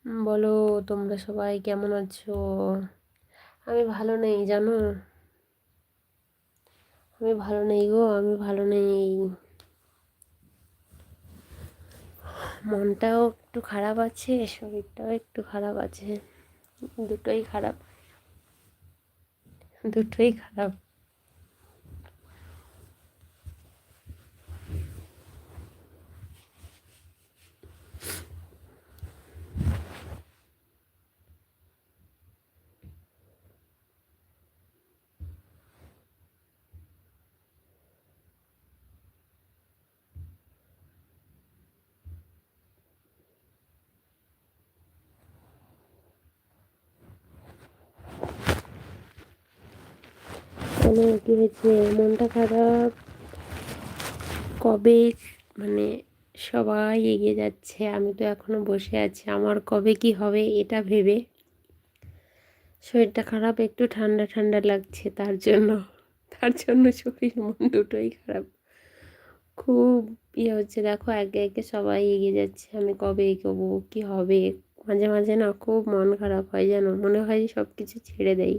বলো, তোমরা সবাই কেমন আছো? আমি ভালো নেই জানো। আমি ভালো নেই গো, আমি ভালো নেই। মনটাও একটু খারাপ আছে, শরীরটাও একটু খারাপ আছে। দুটোই খারাপ, দুটোই খারাপ। কেন, কি হয়েছে? মনটা খারাপ কবে? মানে সবাই এগিয়ে যাচ্ছে, আমি তো এখনো বসে আছি। আমার কবে কি হবে এটা ভেবে শরীরটা খারাপ, একটু ঠান্ডা ঠান্ডা লাগছে। তার জন্য শরীর মন দুটোই খারাপ। খুব হচ্ছে, দেখো একে একে সবাই এগিয়ে যাচ্ছে, আমি কবে এগোবো, কি হবে? মাঝে মাঝে না খুব মন খারাপ হয়, যেন মনে হয় সব কিছু ছেড়ে দেই।